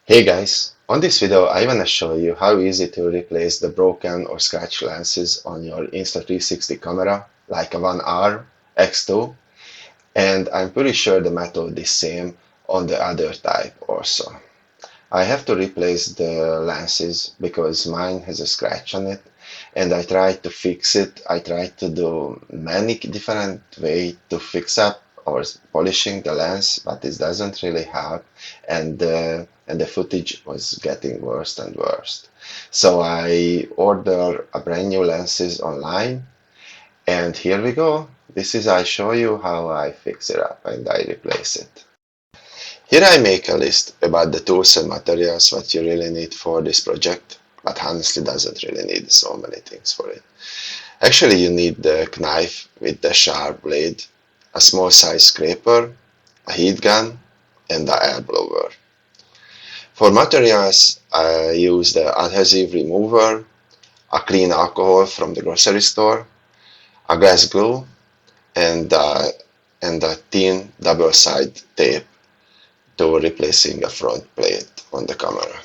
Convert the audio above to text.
Hey guys, on this video I wanna show you how easy to replace the broken or scratched lenses on your Insta360 camera like a OneR X2, and I'm pretty sure the method is same on the other type also. I have to replace the lenses because mine has a scratch on it, and I tried to fix it. I tried to do many different ways to fix up or polishing the lens, but it doesn't really help, and the footage was getting worse and worse. So I ordered a brand new lenses online, and here we go. This is I show you how I fix it up and I replace it. Here I make a list about the tools and materials what you really need for this project, but honestly doesn't really need so many things for it. Actually, you need the knife with the sharp blade, a small size scraper, a heat gun, and the air blower. For materials, I use the adhesive remover, a clean alcohol from the grocery store, a glass glue, and a thin double-sided tape to replacing a front plate on the camera.